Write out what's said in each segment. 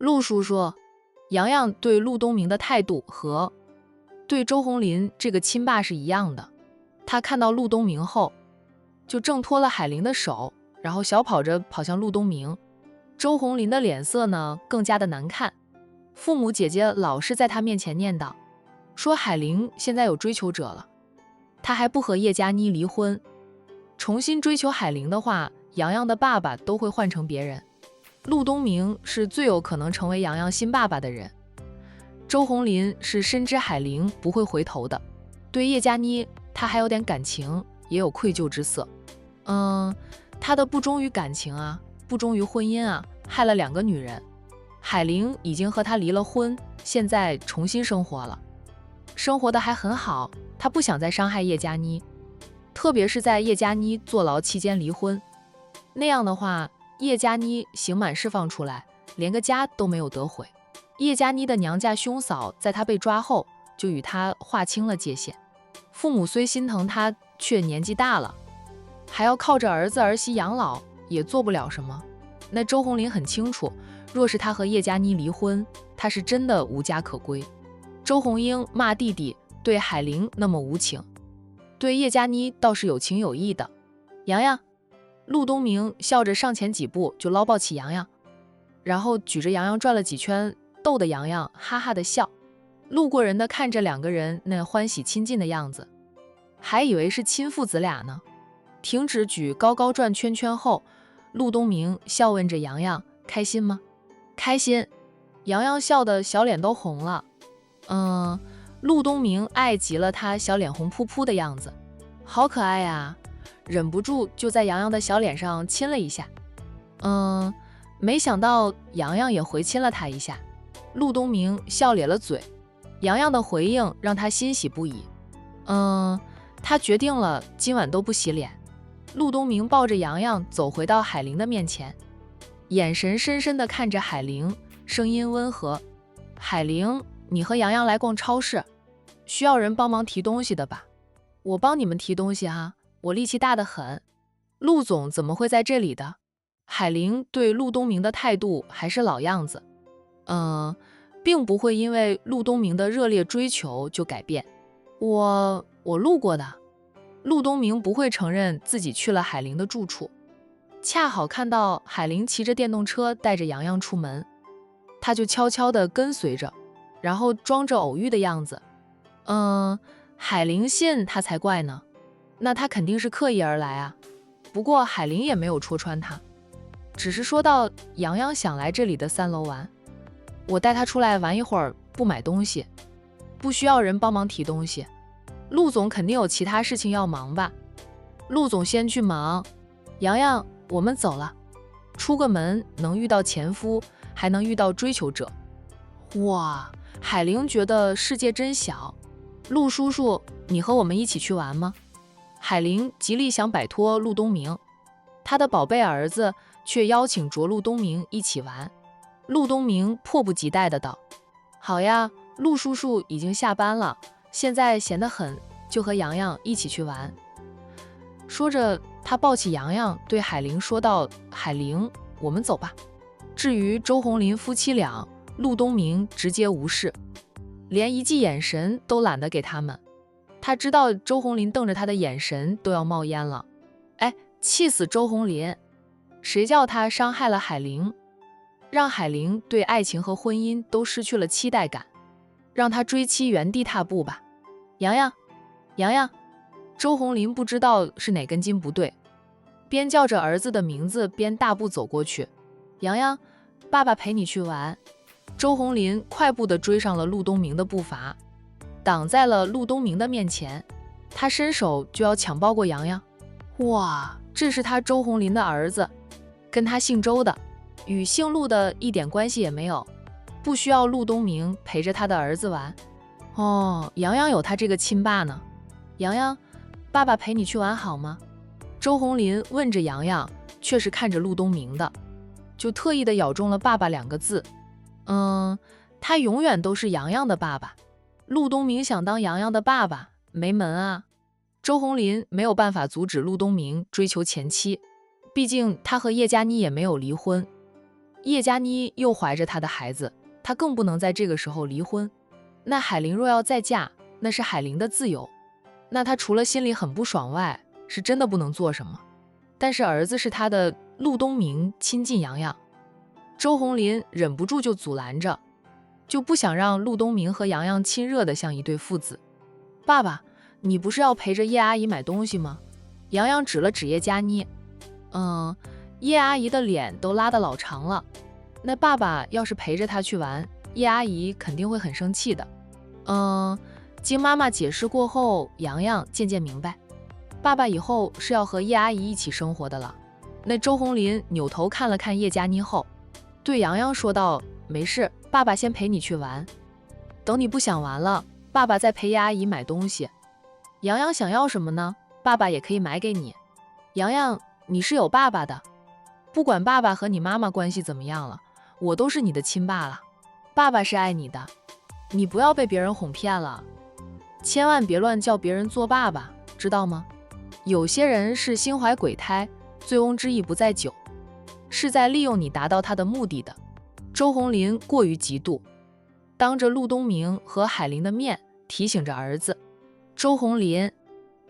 陆叔叔，洋洋对陆东明的态度和对周红林这个亲爸是一样的。他看到陆东明后，就挣脱了海玲的手，然后小跑着跑向陆东明。周红林的脸色呢更加的难看，父母姐姐老是在他面前念叨，说海玲现在有追求者了，他还不和叶佳妮离婚，重新追求海玲的话，洋洋的爸爸都会换成别人。陆东明是最有可能成为洋洋新爸爸的人。周红林是深知海玲不会回头的，对叶佳妮他还有点感情，也有愧疚之色。他的不忠于感情啊，不忠于婚姻啊，害了2个女人。海玲已经和他离了婚，现在重新生活了，生活的还很好，他不想再伤害叶佳妮，特别是在叶佳妮坐牢期间离婚，那样的话叶佳妮刑满释放出来，连个家都没有得回。叶佳妮的娘家兄嫂在她被抓后就与她划清了界限，父母虽心疼她，却年纪大了，还要靠着儿子儿媳养老，也做不了什么。那周红林很清楚，若是他和叶佳妮离婚，他是真的无家可归。周红英骂弟弟对海玲那么无情，对叶佳妮倒是有情有义的。洋洋，陆东明笑着上前几步就捞抱起洋洋，然后举着洋洋转了几圈，逗得洋洋哈哈的笑。路过人的看着2个人那欢喜亲近的样子，还以为是亲父子俩呢。停止举高高转圈圈后，陆东明笑问着洋洋，开心吗？开心。洋洋笑得小脸都红了。陆东明爱极了他小脸红扑扑的样子，好可爱呀，忍不住就在洋洋的小脸上亲了一下。没想到洋洋也回亲了他一下。陆东明笑咧了嘴，洋洋的回应让他欣喜不已。他决定了今晚都不洗脸。陆东明抱着洋洋走回到海玲的面前，眼神深深地看着海玲，声音温和：海玲，你和洋洋来逛超市，需要人帮忙提东西的吧？我帮你们提东西啊，我力气大得很。陆总怎么会在这里的？海玲对陆东明的态度还是老样子，并不会因为陆东明的热烈追求就改变。我路过的。陆东明不会承认自己去了海玲的住处，恰好看到海玲骑着电动车带着洋洋出门，他就悄悄地跟随着，然后装着偶遇的样子。海玲信他才怪呢，那他肯定是刻意而来啊。不过海玲也没有戳穿他，只是说到洋洋想来这里的3楼玩，我带他出来玩一会儿，不买东西，不需要人帮忙提东西。陆总肯定有其他事情要忙吧？陆总先去忙。洋洋，我们走了。出个门能遇到前夫，还能遇到追求者。哇，海玲觉得世界真小。陆叔叔，你和我们一起去玩吗？海玲极力想摆脱陆东明，他的宝贝儿子却邀请着陆东明一起玩。陆东明迫不及待的道：好呀，陆叔叔已经下班了，现在闲得很，就和洋洋一起去玩。说着，他抱起洋洋，对海玲说道：海玲，我们走吧。至于周红林夫妻俩，陆东明直接无视，连一记眼神都懒得给他们。他知道周红林瞪着他的眼神都要冒烟了。气死周红林！谁叫他伤害了海玲，让海玲对爱情和婚姻都失去了期待感，让他追妻原地踏步吧。洋洋，洋洋，周红林不知道是哪根筋不对，边叫着儿子的名字边大步走过去。洋洋，爸爸陪你去玩。周红林快步地追上了陆东明的步伐，挡在了陆东明的面前。他伸手就要抢抱过洋洋。哇，这是他周红林的儿子，跟他姓周的，与姓陆的一点关系也没有，不需要陆东明陪着他的儿子玩。洋洋有他这个亲爸呢。洋洋，爸爸陪你去玩好吗？周红林问着洋洋，却是看着陆东明的，就特意的咬中了爸爸2个字。他永远都是洋洋的爸爸。陆东明想当洋洋的爸爸，没门啊。周红林没有办法阻止陆东明追求前妻，毕竟他和叶佳妮也没有离婚。叶佳妮又怀着她的孩子，她更不能在这个时候离婚。那海玲若要再嫁，那是海玲的自由。那她除了心里很不爽外，是真的不能做什么。但是儿子是她的，陆东明亲近洋洋，周红林忍不住就阻拦着，就不想让陆东明和洋洋亲热的像一对父子。爸爸，你不是要陪着叶阿姨买东西吗？洋洋指了指叶佳妮。叶阿姨的脸都拉得老长了。那爸爸要是陪着她去玩，叶阿姨肯定会很生气的。经妈妈解释过后，洋洋渐渐明白，爸爸以后是要和叶阿姨一起生活的了。那周红林扭头看了看叶佳妮后，对洋洋说道：“没事，爸爸先陪你去玩，等你不想玩了，爸爸再陪叶阿姨买东西。洋洋想要什么呢？爸爸也可以买给你。洋洋，你是有爸爸的，不管爸爸和你妈妈关系怎么样了，我都是你的亲爸了。爸爸是爱你的，你不要被别人哄骗了，千万别乱叫别人做爸爸，知道吗？有些人是心怀鬼胎，醉翁之意不在酒，是在利用你达到他的目的的。”周红林过于嫉妒，当着陆东明和海玲的面提醒着儿子。周红林，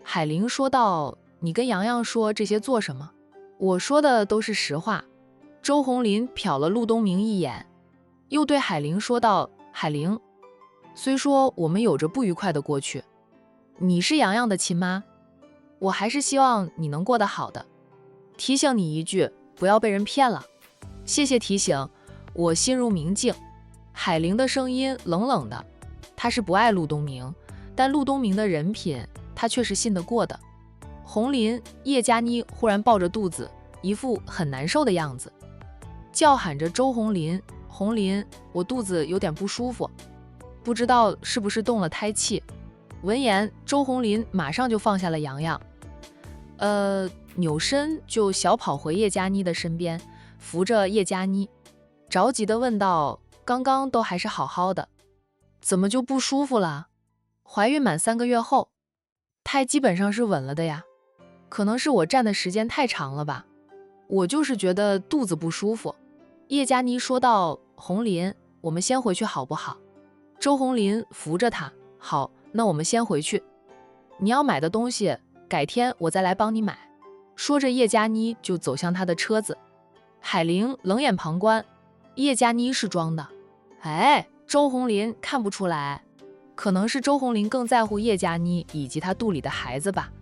海玲说道：“你跟洋洋说这些做什么？我说的都是实话。”周红林瞟了陆东明一眼，又对海玲说道：“海玲，虽说我们有着不愉快的过去，你是洋洋的亲妈，我还是希望你能过得好的。提醒你一句，不要被人骗了。谢谢提醒，我心如明镜。”海玲的声音冷冷的，她是不爱陆东明，但陆东明的人品，她却是信得过的。红林、叶佳妮忽然抱着肚子，一副很难受的样子，叫喊着周红林：“红林，我肚子有点不舒服，不知道是不是动了胎气。”闻言，周红林马上就放下了洋洋，扭身就小跑回叶佳妮的身边，扶着叶佳妮，着急地问道：“刚刚都还是好好的，怎么就不舒服了？怀孕满3个月后，胎基本上是稳了的呀，可能是我站的时间太长了吧，我就是觉得肚子不舒服。”叶佳妮说道：“红林，我们先回去好不好？”周红林扶着她：“好，那我们先回去，你要买的东西，改天我再来帮你买。”说着，叶佳妮就走向她的车子。海玲冷眼旁观，叶佳妮是装的。周红林看不出来，可能是周红林更在乎叶佳妮以及她肚里的孩子吧。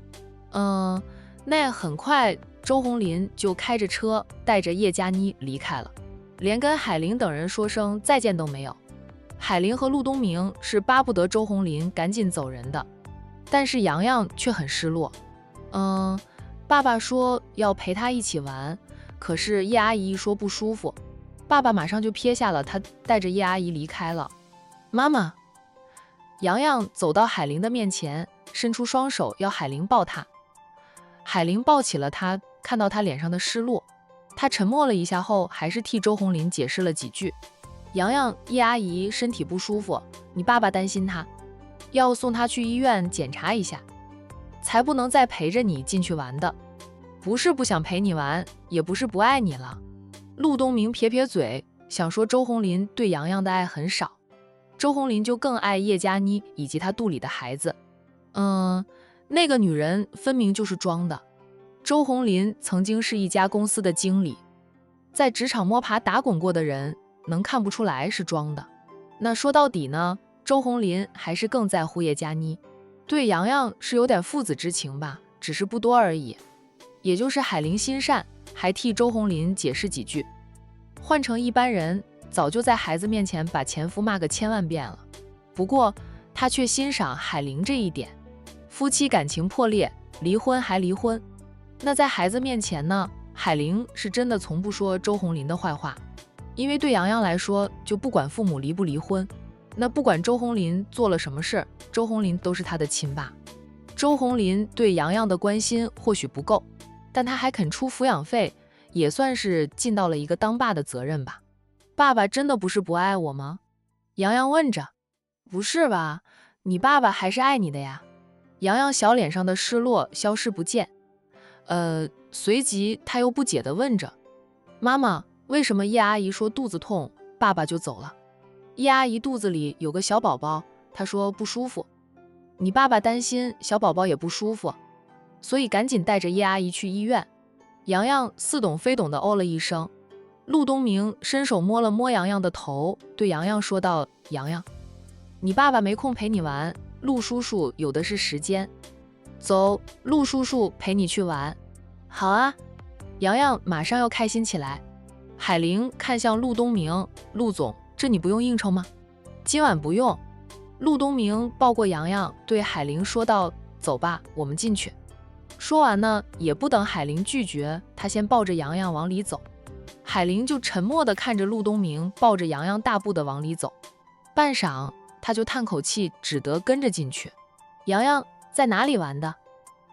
那很快，周红林就开着车带着叶佳妮离开了，连跟海玲等人说声再见都没有。海玲和陆东明是巴不得周红林赶紧走人的，但是洋洋却很失落。爸爸说要陪他一起玩，可是叶阿姨一说不舒服，爸爸马上就撇下了他，带着叶阿姨离开了。妈妈，洋洋走到海玲的面前，伸出双手要海玲抱他。海玲抱起了他，看到他脸上的失落，他沉默了一下后，还是替周红林解释了几句。洋洋，叶阿姨身体不舒服，你爸爸担心她，要送她去医院检查一下，才不能再陪着你进去玩的。不是不想陪你玩，也不是不爱你了。陆东明撇撇嘴，想说周红林对洋洋的爱很少，周红林就更爱叶佳妮以及她肚里的孩子。那个女人分明就是装的。周红林曾经是一家公司的经理，在职场摸爬打滚过的人能看不出来是装的。那说到底呢，周红林还是更在乎叶佳妮，对洋洋是有点父子之情吧，只是不多而已。也就是海玲心善，还替周红林解释几句。换成一般人，早就在孩子面前把前夫骂个1000万遍了。不过他却欣赏海玲这一点，夫妻感情破裂，离婚还离婚。那在孩子面前呢，海玲是真的从不说周红林的坏话，因为对洋洋来说，就不管父母离不离婚，那不管周红林做了什么事，周红林都是他的亲爸。周红林对洋洋的关心或许不够，但他还肯出抚养费，也算是尽到了一个当爸的责任吧。爸爸真的不是不爱我吗？洋洋问着。不是吧，你爸爸还是爱你的呀。洋洋小脸上的失落消失不见，随即他又不解地问着：妈妈，为什么叶阿姨说肚子痛，爸爸就走了？叶阿姨肚子里有个小宝宝，她说不舒服，你爸爸担心小宝宝也不舒服，所以赶紧带着叶阿姨去医院。洋洋似懂非懂的哦了一声。陆东明伸手摸了摸洋洋的头，对洋洋说道：洋洋，你爸爸没空陪你玩，陆叔叔有的是时间，走，陆叔叔陪你去玩。好啊，洋洋马上要开心起来。海玲看向陆东明，陆总，这你不用应酬吗？今晚不用。陆东明抱过洋洋，对海玲说道：走吧，我们进去。说完呢，也不等海玲拒绝，他先抱着洋洋往里走。海玲就沉默地看着陆东明抱着洋洋大步地往里走，半晌，他就叹口气，只得跟着进去。洋洋在哪里玩的？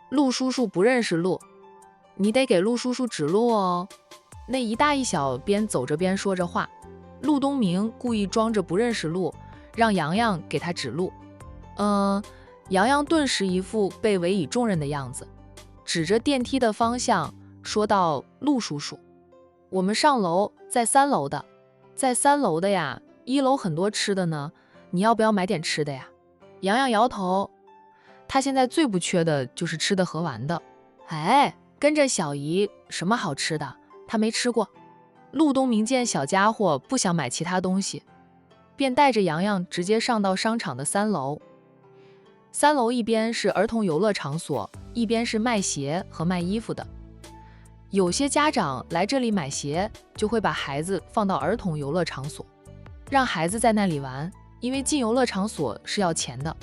陆叔叔不认识路，你得给陆叔叔指路哦。那一大一小边走着边说着话，陆东明故意装着不认识路，让洋洋给他指路。洋洋顿时一副被委以重任的样子，指着电梯的方向说道：陆叔叔，我们上楼，在3楼的，在3楼的呀，1楼很多吃的呢，你要不要买点吃的呀？洋洋摇头，他现在最不缺的就是吃的和玩的。哎，跟着小姨，什么好吃的他没吃过。陆东明见小家伙不想买其他东西，便带着洋洋直接上到商场的3楼。3楼一边是儿童游乐场所，一边是卖鞋和卖衣服的。有些家长来这里买鞋，就会把孩子放到儿童游乐场所，让孩子在那里玩，因为进游乐场所是要钱的，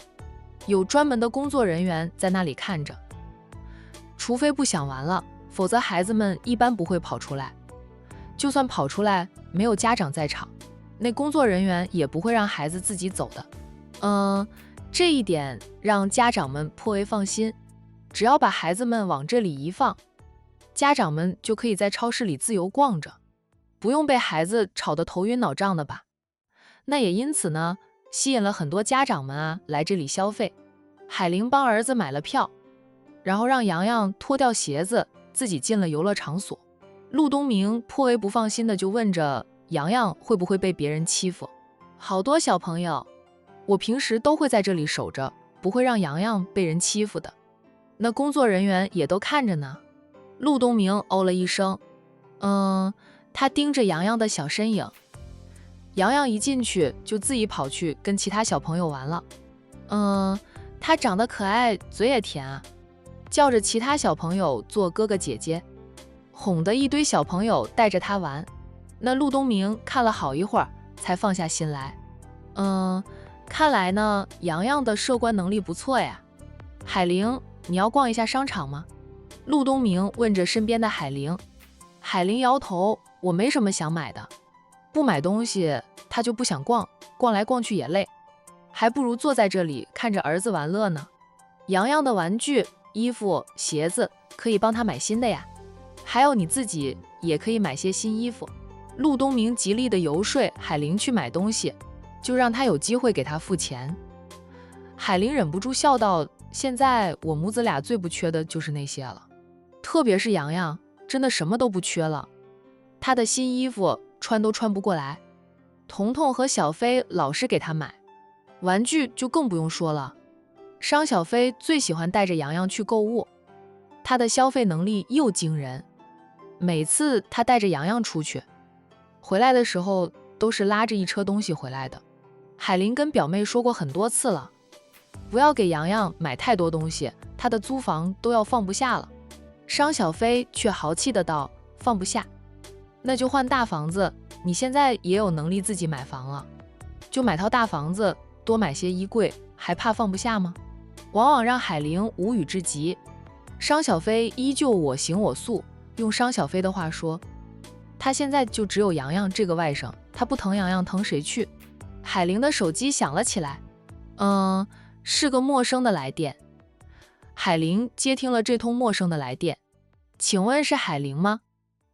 有专门的工作人员在那里看着，除非不想玩了，否则孩子们一般不会跑出来。就算跑出来，没有家长在场，那工作人员也不会让孩子自己走的。这一点让家长们颇为放心，只要把孩子们往这里一放，家长们就可以在超市里自由逛着，不用被孩子吵得头晕脑胀的吧。那也因此呢，吸引了很多家长们来这里消费。海玲帮儿子买了票，然后让洋洋脱掉鞋子，自己进了游乐场所。陆东明颇为不放心的就问着洋洋会不会被别人欺负。好多小朋友，我平时都会在这里守着，不会让洋洋被人欺负的。那工作人员也都看着呢。陆东明哦了一声，他盯着洋洋的小身影。洋洋一进去就自己跑去跟其他小朋友玩了。他长得可爱，嘴也甜啊，叫着其他小朋友做哥哥姐姐，哄得一堆小朋友带着他玩。那陆东明看了好一会儿，才放下心来。看来呢，洋洋的社关能力不错呀。海玲，你要逛一下商场吗？陆东明问着身边的海玲。海玲摇头，我没什么想买的，不买东西他就不想逛，逛来逛去也累，还不如坐在这里看着儿子玩乐呢。洋洋的玩具、衣服、鞋子可以帮他买新的呀，还有你自己也可以买些新衣服。陆东明极力的游说海玲去买东西，就让他有机会给他付钱。海玲忍不住笑道，现在我母子俩最不缺的就是那些了，特别是洋洋，真的什么都不缺了。他的新衣服穿都穿不过来，彤彤和小飞老是给他买，玩具就更不用说了。商小飞最喜欢带着洋洋去购物，他的消费能力又惊人，每次他带着洋洋出去，回来的时候都是拉着一车东西回来的。海玲跟表妹说过很多次了，不要给洋洋买太多东西，他的租房都要放不下了。商小飞却豪气的道，放不下，那就换大房子，你现在也有能力自己买房了，就买套大房子，多买些衣柜，还怕放不下吗？往往让海玲无语至极。商小飞依旧我行我素，用商小飞的话说，他现在就只有洋洋这个外甥，他不疼洋洋疼谁去？海玲的手机响了起来，是个陌生的来电。海玲接听了这通陌生的来电，请问是海玲吗？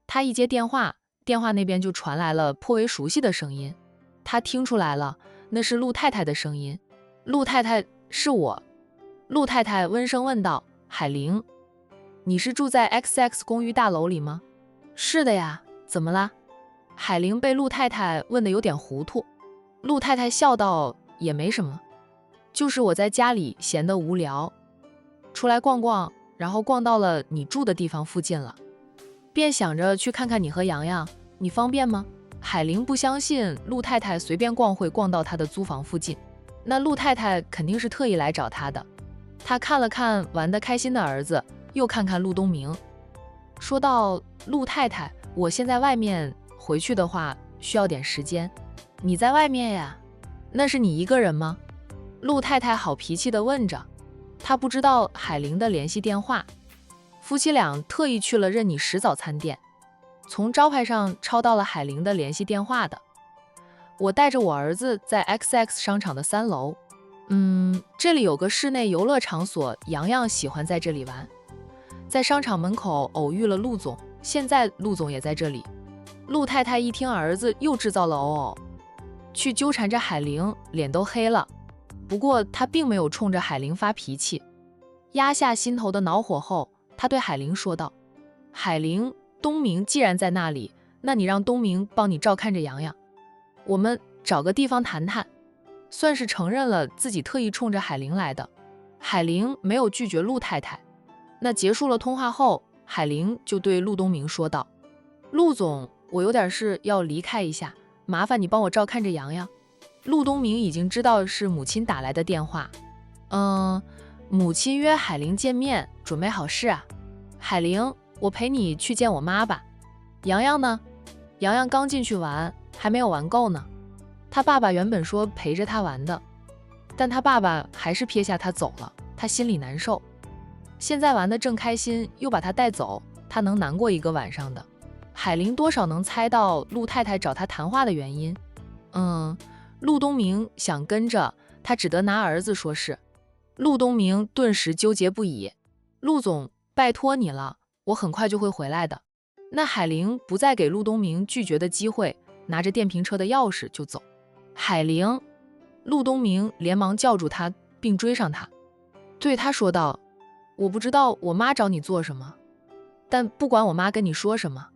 她一接电话，电话那边就传来了颇为熟悉的声音，她听出来了，那是陆太太的声音。陆太太，是我。陆太太温声问道，海玲，你是住在 XX 公寓大楼里吗？是的呀，怎么啦？海玲被陆太太问得有点糊涂。陆太太笑道：“也没什么，就是我在家里闲得无聊，出来逛逛，然后逛到了你住的地方附近了，便想着去看看你和洋洋，你方便吗？”海玲不相信陆太太随便逛会逛到她的租房附近，那陆太太肯定是特意来找她的。她看了看玩得开心的儿子，又看看陆东明，说道：“陆太太，我现在外面，回去的话需要点时间。”“你在外面呀？那是你一个人吗？”陆太太好脾气地问着。她不知道海玲的联系电话，夫妻俩特意去了任你食早餐店，从招牌上抄到了海玲的联系电话的。我带着我儿子在 XX 商场的3楼，这里有个室内游乐场所，洋洋喜欢在这里玩。在商场门口偶遇了陆总，现在陆总也在这里。陆太太一听儿子又制造了偶偶，去纠缠着海玲，脸都黑了。不过她并没有冲着海玲发脾气，压下心头的恼火后，她对海玲说道：“海玲，东明既然在那里，那你让东明帮你照看着洋洋，我们找个地方谈谈。”算是承认了自己特意冲着海玲来的。海玲没有拒绝陆太太。那结束了通话后，海玲就对陆东明说道：“陆总，我有点事要离开一下，麻烦你帮我照看着洋洋。”陆东明已经知道是母亲打来的电话。母亲约海玲见面，准备好事啊。海玲，我陪你去见我妈吧。洋洋呢？洋洋刚进去玩，还没有玩够呢。他爸爸原本说陪着他玩的，但他爸爸还是撇下他走了，他心里难受。现在玩得正开心，又把他带走，他能难过一个晚上的。海玲多少能猜到陆太太找他谈话的原因。陆东明想跟着，他只得拿儿子说事。陆东明顿时纠结不已。陆总，拜托你了，我很快就会回来的。那海玲不再给陆东明拒绝的机会，拿着电瓶车的钥匙就走。海玲，陆东明连忙叫住他，并追上他，对他说道：“我不知道我妈找你做什么，但不管我妈跟你说什么，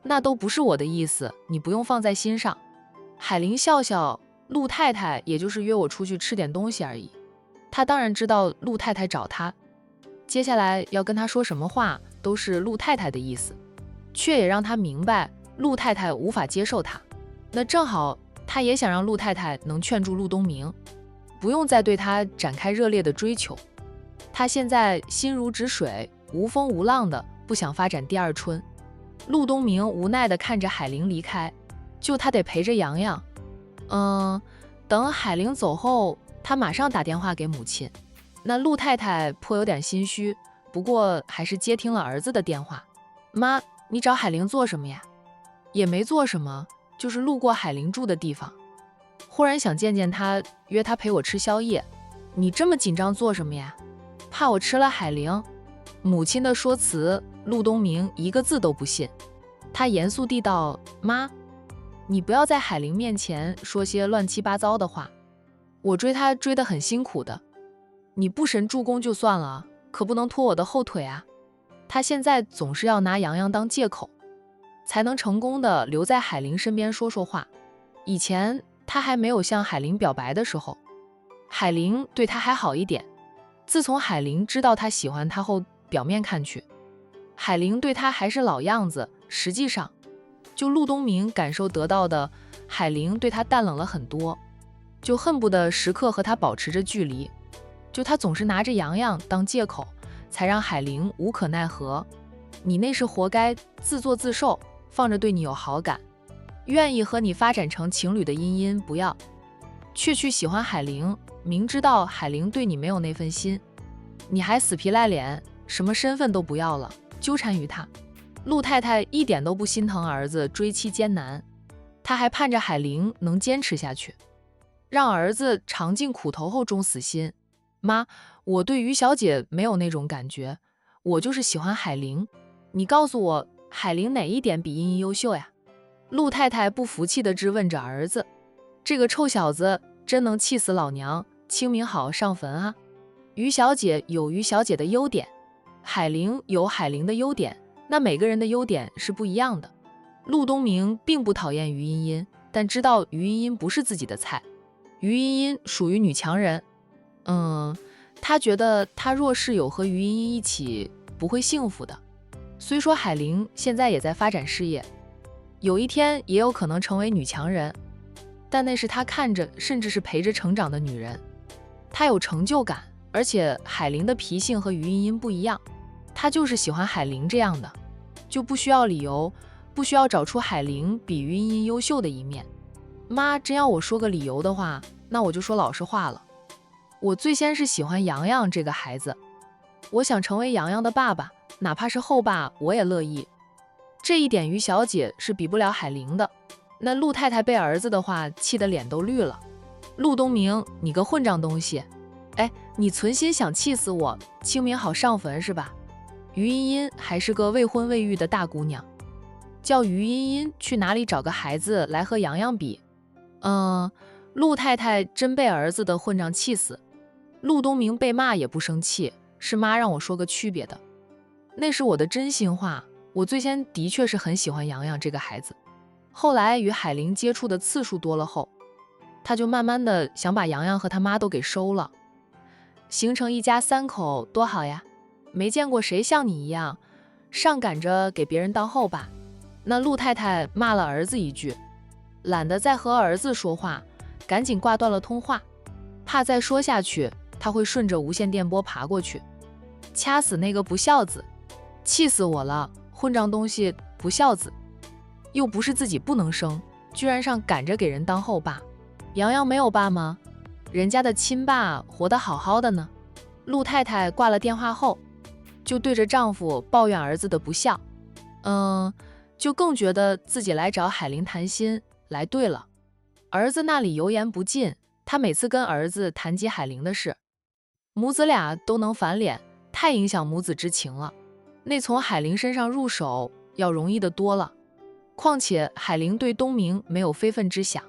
那都不是我的意思，你不用放在心上。”海玲笑笑，陆太太也就是约我出去吃点东西而已。她当然知道陆太太找她，接下来要跟她说什么话都是陆太太的意思，却也让她明白陆太太无法接受她。那正好她也想让陆太太能劝住陆东明，不用再对她展开热烈的追求。她现在心如止水，无风无浪的，不想发展第二春。陆东明无奈地看着海玲离开，就他得陪着洋洋。等海玲走后，他马上打电话给母亲。那陆太太颇有点心虚，不过还是接听了儿子的电话。妈，你找海玲做什么呀？也没做什么，就是路过海玲住的地方，忽然想见见她，约她陪我吃宵夜。你这么紧张做什么呀？怕我吃了海玲？母亲的说辞，陆东明一个字都不信。他严肃地道：“妈，你不要在海玲面前说些乱七八糟的话，我追她追得很辛苦的，你不神助攻就算了，可不能拖我的后腿啊。她现在总是要拿洋洋当借口，才能成功的留在海玲身边说说话。以前她还没有向海玲表白的时候，海玲对她还好一点，自从海玲知道她喜欢她后，表面看去，海玲对她还是老样子，实际上就陆东明感受得到的，海玲对他淡冷了很多，就恨不得时刻和他保持着距离。就他总是拿着洋洋当借口，才让海玲无可奈何。你那是活该，自作自受，放着对你有好感，愿意和你发展成情侣的茵茵不要，却去喜欢海玲，明知道海玲对你没有那份心，你还死皮赖脸，什么身份都不要了，纠缠于他。陆太太一点都不心疼儿子追妻艰难，她还盼着海玲能坚持下去，让儿子尝尽苦头后终死心。妈，我对于小姐没有那种感觉，我就是喜欢海玲。你告诉我，海玲哪一点比茵茵优秀呀？陆太太不服气地质问着儿子。这个臭小子真能气死老娘，清明好上坟啊！于小姐有于小姐的优点，海玲有海玲的优点，那每个人的优点是不一样的。陆东明并不讨厌于茵茵，但知道于茵茵不是自己的菜。于茵茵属于女强人，他觉得他若是有和于茵茵一起，不会幸福的。虽说海玲现在也在发展事业，有一天也有可能成为女强人，但那是他看着甚至是陪着成长的女人，他有成就感。而且海玲的脾性和于茵茵不一样，他就是喜欢海玲这样的，就不需要理由，不需要找出海玲比于茵茵优秀的一面。妈真要我说个理由的话，那我就说老实话了，我最先是喜欢洋洋这个孩子，我想成为洋洋的爸爸，哪怕是后爸我也乐意。这一点于小姐是比不了海玲的。那陆太太被儿子的话气得脸都绿了。陆东明，你个混账东西，你存心想气死我，清明好上坟是吧？于茵茵还是个未婚未育的大姑娘，叫于茵茵去哪里找个孩子来和洋洋比？陆太太真被儿子的混账气死。陆东明被骂也不生气，是妈让我说个区别的，那是我的真心话。我最先的确是很喜欢洋洋这个孩子，后来与海玲接触的次数多了后，他就慢慢的想把洋洋和他妈都给收了，形成一家三口多好呀，没见过谁像你一样上赶着给别人当后爸。那陆太太骂了儿子一句，懒得再和儿子说话，赶紧挂断了通话，怕再说下去他会顺着无线电波爬过去，掐死那个不孝子。气死我了，混账东西，不孝子，又不是自己不能生，居然上赶着给人当后爸。洋洋没有爸吗？人家的亲爸活得好好的呢。陆太太挂了电话后，就对着丈夫抱怨儿子的不孝，就更觉得自己来找海玲谈心来对了。儿子那里油盐不进，他每次跟儿子谈及海玲的事，母子俩都能翻脸，太影响母子之情了。那从海玲身上入手要容易得多了，况且海玲对东明没有非分之想，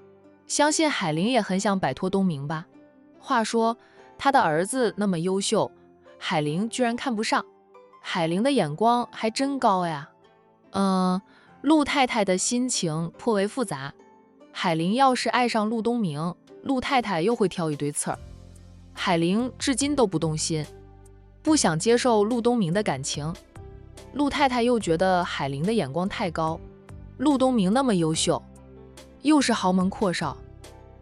相信海玲也很想摆脱东明吧。话说他的儿子那么优秀，海玲居然看不上，海玲的眼光还真高呀。陆太太的心情颇为复杂，海玲要是爱上陆东明，陆太太又会挑一堆刺儿。海玲至今都不动心，不想接受陆东明的感情。陆太太又觉得海玲的眼光太高，陆东明那么优秀，又是豪门阔少，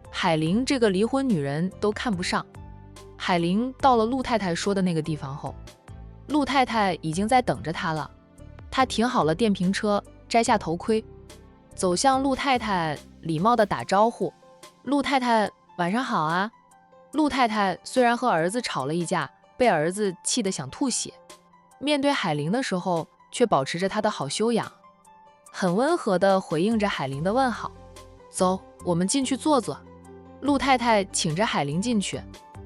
海玲这个离婚女人都看不上。海玲到了陆太太说的那个地方后，陆太太已经在等着她了。她停好了电瓶车，摘下头盔，走向陆太太，礼貌地打招呼：陆太太晚上好啊。陆太太虽然和儿子吵了一架，被儿子气得想吐血，面对海玲的时候却保持着她的好修养，很温和地回应着海玲的问好。走，我们进去坐坐。陆太太请着海玲进去，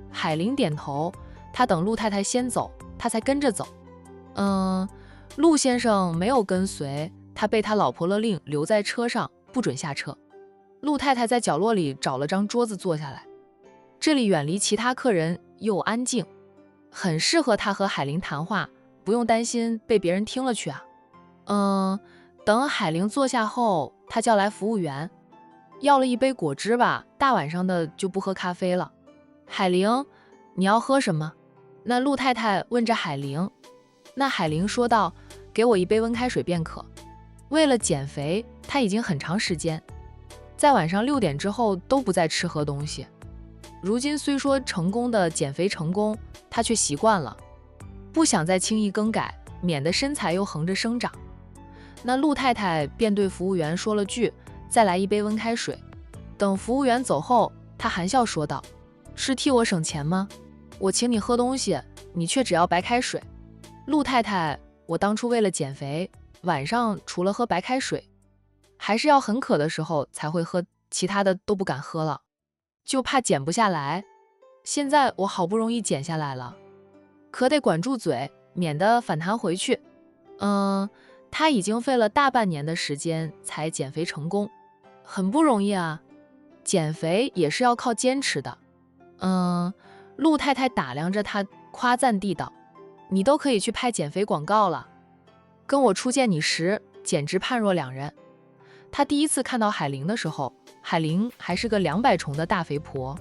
海玲点头，她等陆太太先走，她才跟着走。陆先生没有跟随，他被他老婆勒令留在车上，不准下车。陆太太在角落里找了张桌子坐下来，这里远离其他客人又安静，很适合他和海玲谈话，不用担心被别人听了去啊。等海玲坐下后，他叫来服务员，要了一杯果汁吧，大晚上的就不喝咖啡了。海玲，你要喝什么？那陆太太问着海玲。那海玲说道，给我一杯温开水便可。为了减肥，她已经很长时间在晚上6点之后都不再吃喝东西。如今虽说成功的减肥成功，她却习惯了，不想再轻易更改，免得身材又横着生长。那陆太太便对服务员说了句，再来一杯温开水。等服务员走后，她含笑说道，是替我省钱吗？我请你喝东西，你却只要白开水。陆太太，我当初为了减肥，晚上除了喝白开水，还是要很渴的时候才会喝，其他的都不敢喝了，就怕减不下来。现在我好不容易减下来了，可得管住嘴，免得反弹回去。他已经费了大半年的时间才减肥成功，很不容易啊。减肥也是要靠坚持的。陆太太打量着他，夸赞地道，你都可以去拍减肥广告了，跟我初见你时简直判若两人。他第一次看到海玲的时候，海玲还是个200重的大肥婆。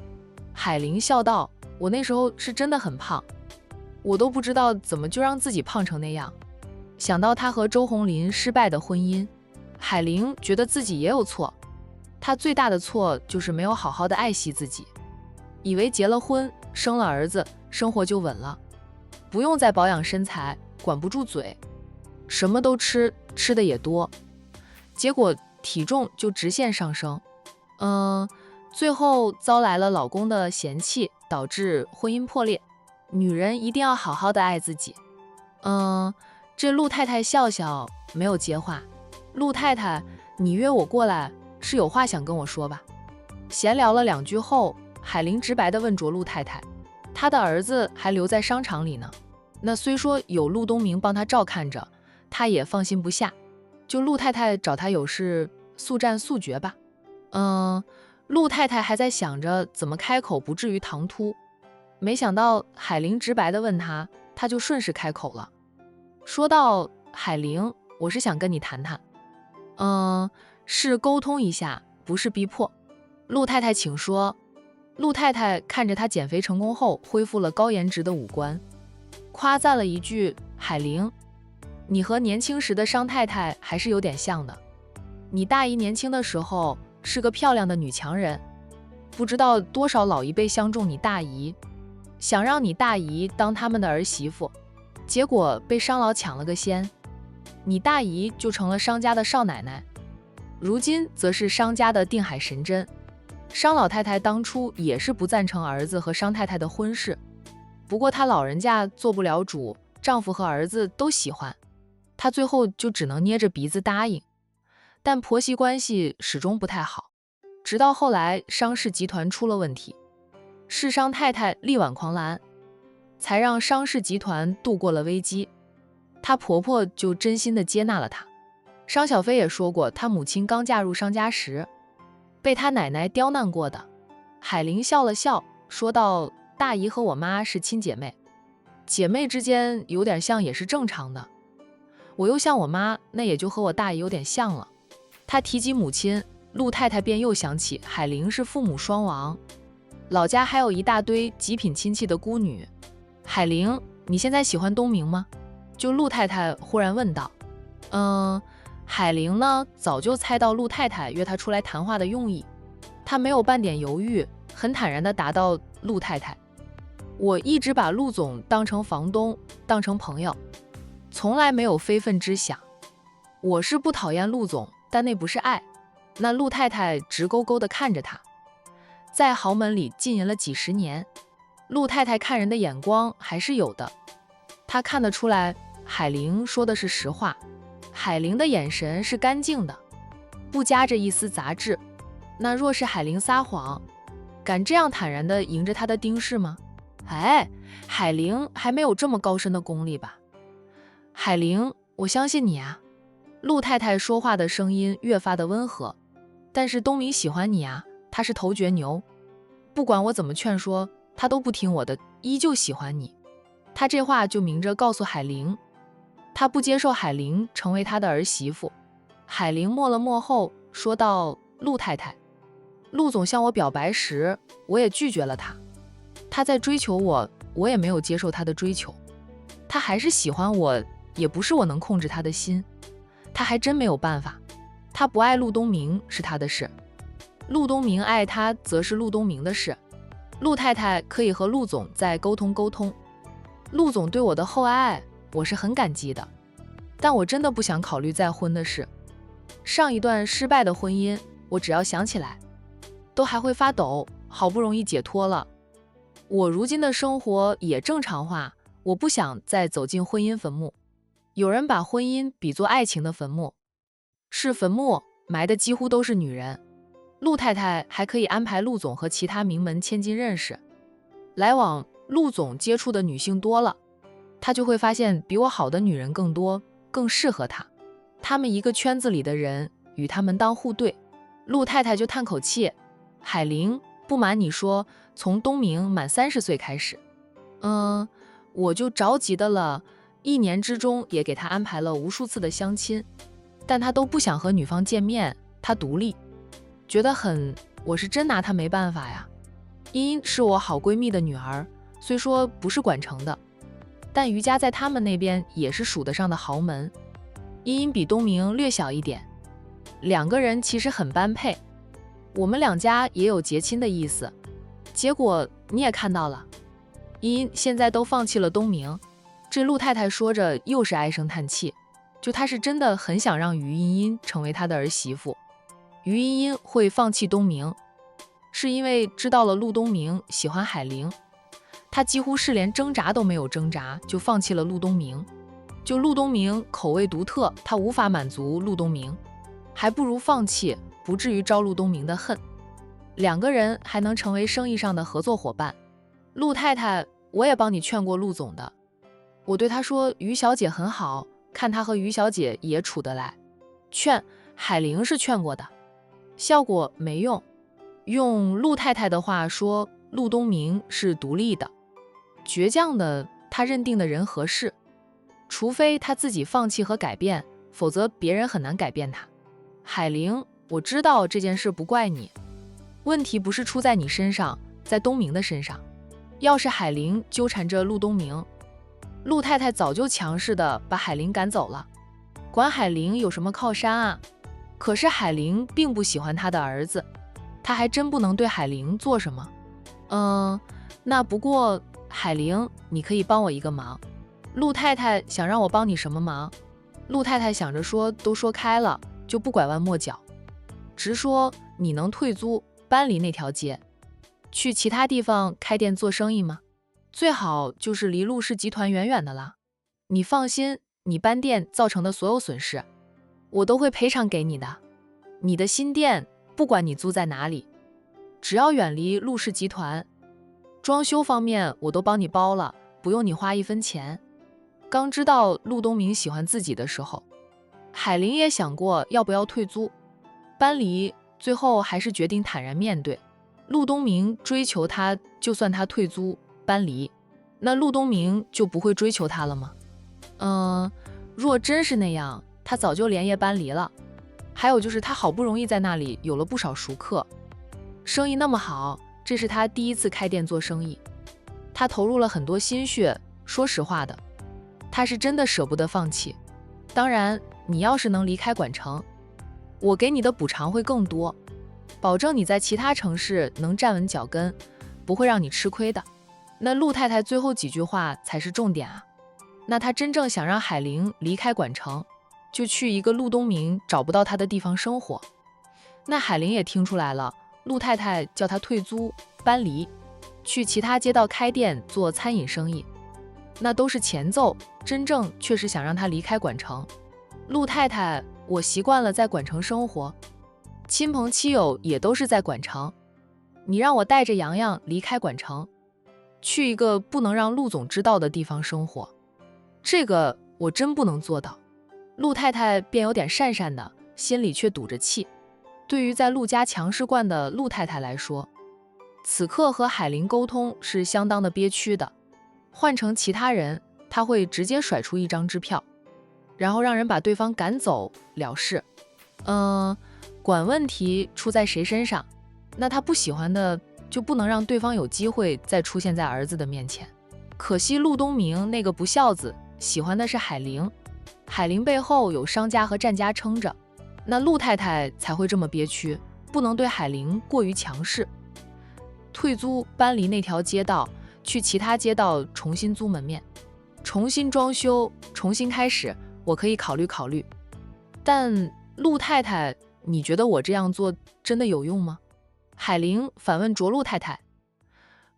海玲笑道：“我那时候是真的很胖，我都不知道怎么就让自己胖成那样。”想到她和周鸿林失败的婚姻，海玲觉得自己也有错。她最大的错就是没有好好的爱惜自己，以为结了婚，生了儿子，生活就稳了，不用再保养身材，管不住嘴，什么都吃，吃的也多，结果体重就直线上升。最后遭来了老公的嫌弃，导致婚姻破裂。女人一定要好好的爱自己。这陆太太笑笑，没有接话。陆太太，你约我过来是有话想跟我说吧？闲聊了2句后，海玲直白地问着陆太太，她的儿子还留在商场里呢。那虽说有陆东明帮她照看着，她也放心不下。就陆太太找她有事，速战速决吧。陆太太还在想着怎么开口不至于唐突，没想到海玲直白地问她，她就顺势开口了，说道：“海玲，我是想跟你谈谈。”是沟通一下，不是逼迫。陆太太请说。陆太太看着她减肥成功后恢复了高颜值的五官，夸赞了一句：“海玲，你和年轻时的商太太还是有点像的。你大姨年轻的时候是个漂亮的女强人，不知道多少老一辈相中你大姨，想让你大姨当他们的儿媳妇，结果被商老抢了个先，你大姨就成了商家的少奶奶，如今则是商家的定海神针。商老太太当初也是不赞成儿子和商太太的婚事，不过她老人家做不了主，丈夫和儿子都喜欢，她最后就只能捏着鼻子答应。但婆媳关系始终不太好，直到后来商氏集团出了问题，是商太太力挽狂澜，才让商氏集团度过了危机。她婆婆就真心的接纳了她。商小飞也说过，她母亲刚嫁入商家时被她奶奶刁难过的。海玲笑了笑，说道：“大姨和我妈是亲姐妹，姐妹之间有点像也是正常的。我又像我妈，那也就和我大姨有点像了。”她提及母亲，陆太太便又想起海玲是父母双亡，老家还有一大堆极品亲戚的孤女。海玲，你现在喜欢东明吗？就陆太太忽然问道。海玲呢，早就猜到陆太太约她出来谈话的用意，她没有半点犹豫，很坦然地答道：“陆太太，我一直把陆总当成房东，当成朋友，从来没有非分之想。我是不讨厌陆总，但那不是爱。”那陆太太直勾勾地看着他，在豪门里浸淫了几十年，陆太太看人的眼光还是有的。她看得出来，海玲说的是实话。海玲的眼神是干净的，不夹着一丝杂质。那若是海玲撒谎，敢这样坦然地迎着她的盯视吗？海玲还没有这么高深的功力吧？海玲，我相信你啊。陆太太说话的声音越发的温和。但是东明喜欢你啊，他是头角牛，不管我怎么劝说，他都不听我的，依旧喜欢你。他这话就明着告诉海玲，他不接受海玲成为他的儿媳妇。海玲默了默后说道：“陆太太，陆总向我表白时，我也拒绝了他。他在追求我，我也没有接受他的追求。他还是喜欢我，也不是我能控制他的心，他还真没有办法。他不爱陆东明是他的事，陆东明爱他则是陆东明的事。陆太太可以和陆总再沟通沟通。陆总对我的厚爱，我是很感激的，但我真的不想考虑再婚的事。上一段失败的婚姻，我只要想起来，都还会发抖。好不容易解脱了，我如今的生活也正常化，我不想再走进婚姻坟墓。有人把婚姻比作爱情的坟墓，是坟墓，埋的几乎都是女人。陆太太还可以安排陆总和其他名门千金认识，来往陆总接触的女性多了，他就会发现比我好的女人更多，更适合他。他们一个圈子里的人，与他门当户对。陆太太就叹口气：“海玲，不瞒你说，从东明满30岁开始，我就着急的了，1年之中也给他安排了无数次的相亲，但他都不想和女方见面，他他独立，觉得我是真拿他没办法呀。茵茵是我好闺蜜的女儿，虽说不是管城的，但于家在他们那边也是数得上的豪门。茵茵比东明略小一点，两个人其实很般配，我们两家也有结亲的意思。结果你也看到了，茵茵现在都放弃了东明。这陆太太说着又是唉声叹气，就她是真的很想让于茵茵成为她的儿媳妇。于茵茵会放弃东明，是因为知道了陆东明喜欢海玲，她几乎是连挣扎都没有挣扎就放弃了陆东明。就陆东明口味独特，她无法满足陆东明，还不如放弃，不至于招陆东明的恨。两个人还能成为生意上的合作伙伴。陆太太，我也帮你劝过陆总的，我对他说于小姐很好，看他和于小姐也处得来。劝海玲是劝过的，效果没用。用陆太太的话说，陆东明是独立的、倔强的，他认定的人合适，除非他自己放弃和改变，否则别人很难改变他。海玲，我知道这件事不怪你，问题不是出在你身上，在东明的身上。要是海玲纠缠着陆东明，陆太太早就强势的把海玲赶走了，管海玲有什么靠山啊？可是海玲并不喜欢他的儿子，他还真不能对海玲做什么。那不过海玲，你可以帮我一个忙。陆太太想让我帮你什么忙？陆太太想着说都说开了，就不拐弯抹角，直说你能退租搬离那条街，去其他地方开店做生意吗？最好就是离陆氏集团远远的了。你放心，你搬店造成的所有损失，我都会赔偿给你的。你的新店，不管你租在哪里，只要远离陆氏集团，装修方面我都帮你包了，不用你花一分钱。刚知道陆东明喜欢自己的时候，海玲也想过要不要退租搬离，最后还是决定坦然面对。陆东明追求她，就算她退租搬离，那陆东明就不会追求她了吗？若真是那样，他早就连夜搬离了。还有就是他好不容易在那里有了不少熟客，生意那么好，这是他第一次开店做生意，他投入了很多心血，说实话的，他是真的舍不得放弃。当然，你要是能离开管城，我给你的补偿会更多，保证你在其他城市能站稳脚跟，不会让你吃亏的。那陆太太最后几句话才是重点啊。那她真正想让海玲离开管城，就去一个陆东明找不到她的地方生活。那海玲也听出来了，陆太太叫她退租搬离，去其他街道开店做餐饮生意，那都是前奏，真正确实想让她离开管城。陆太太，我习惯了在管城生活，亲朋戚友也都是在管城，你让我带着洋洋离开管城，去一个不能让陆总知道的地方生活，这个我真不能做到。陆太太便有点讪讪的，心里却堵着气。对于在陆家强势惯的陆太太来说，此刻和海玲沟通是相当的憋屈的。换成其他人，她会直接甩出一张支票，然后让人把对方赶走了事。管问题出在谁身上，那她不喜欢的就不能让对方有机会再出现在儿子的面前。可惜陆东明那个不孝子喜欢的是海玲，海玲背后有商家和战家撑着，那陆太太才会这么憋屈，不能对海玲过于强势。退租搬离那条街道，去其他街道重新租门面，重新装修，重新开始，我可以考虑考虑。但陆太太，你觉得我这样做真的有用吗？海玲反问着陆太太。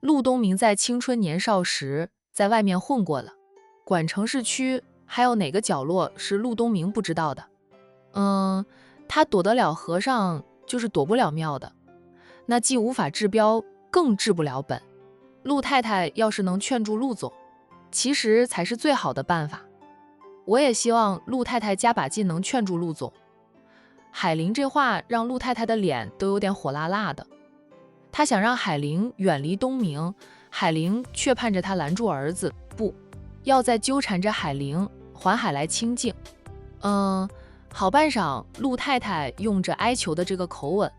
陆东明在青春年少时在外面混过了，管城市区还有哪个角落是陆东明不知道的？他躲得了和尚，就是躲不了庙的，那既无法治标，更治不了本。陆太太要是能劝住陆总，其实才是最好的办法。我也希望陆太太加把劲能劝住陆总。海玲这话让陆太太的脸都有点火辣辣的，她想让海玲远离东明，海玲却盼着她拦住儿子，不要再纠缠着海玲，还海来清静。好半晌，陆太太用着哀求的这个口吻，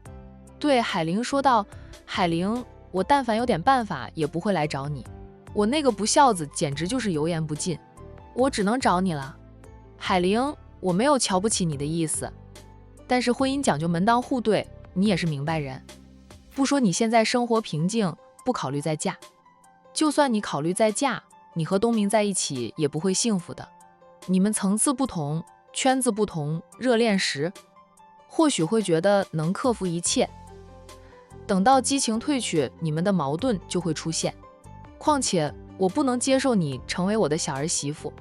对海玲说道：“海玲，我但凡有点办法，也不会来找你。我那个不孝子简直就是油盐不进，我只能找你了。海玲，我没有瞧不起你的意思，但是婚姻讲究门当户对，你也是明白人。不说你现在生活平静，不考虑再嫁，就算你考虑再嫁，你和东明在一起也不会幸福的。你们层次不同，圈子不同，热恋时或许会觉得能克服一切，等到激情褪去，你们的矛盾就会出现。况且我不能接受你成为我的小儿媳妇。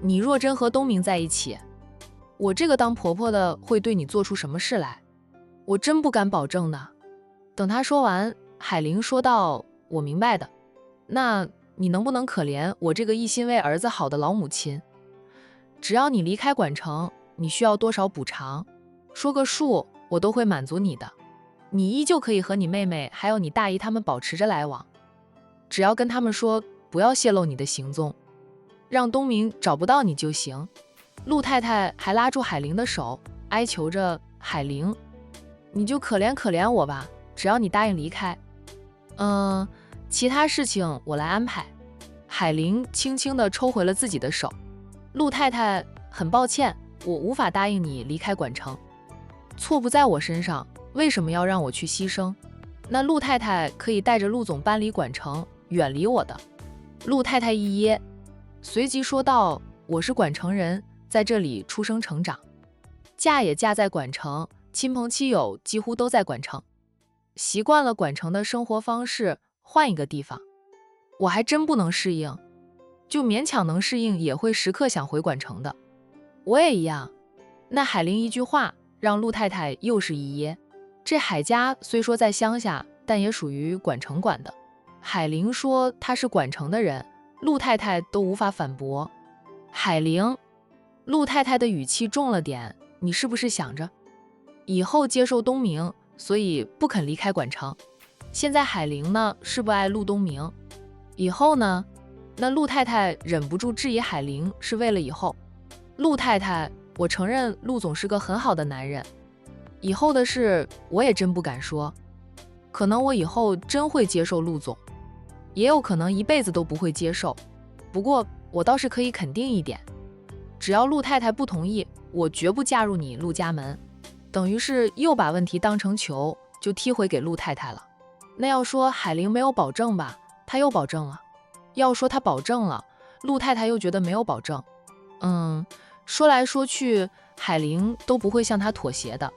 你若真和东明在一起，我这个当婆婆的会对你做出什么事来，我真不敢保证呢。”等他说完，海玲说道：“我明白的，那你能不能可怜我这个一心为儿子好的老母亲？只要你离开管城，你需要多少补偿，说个数，我都会满足你的。你依旧可以和你妹妹还有你大姨他们保持着来往，只要跟他们说不要泄露你的行踪，让东明找不到你就行。”陆太太还拉住海玲的手，哀求着：“海玲，你就可怜可怜我吧，只要你答应离开，其他事情我来安排。”海玲轻轻地抽回了自己的手。陆太太，很抱歉，我无法答应你离开管城，错不在我身上，为什么要让我去牺牲？那陆太太可以带着陆总搬离管城，远离我的。陆太太一噎，随即说道：“我是管城人，在这里出生成长，嫁也嫁在管城，亲朋戚友几乎都在管城，习惯了管城的生活方式，换一个地方，我还真不能适应，就勉强能适应，也会时刻想回管城的。我也一样。”那海玲一句话让陆太太又是一噎。这海家虽说在乡下，但也属于管城管的。海玲说她是管城的人，陆太太都无法反驳。海玲，陆太太的语气重了点，你是不是想着以后接受东明，所以不肯离开管城？现在海玲呢，是不爱陆东明，以后呢？那陆太太忍不住质疑海玲是为了以后。陆太太，我承认陆总是个很好的男人，以后的事我也真不敢说，可能我以后真会接受陆总，也有可能一辈子都不会接受。不过我倒是可以肯定一点，只要陆太太不同意，我绝不嫁入你陆家门。等于是又把问题当成球，就踢回给陆太太了。那要说海玲没有保证吧，她又保证了；要说她保证了，陆太太又觉得没有保证。说来说去，海玲都不会向她妥协的。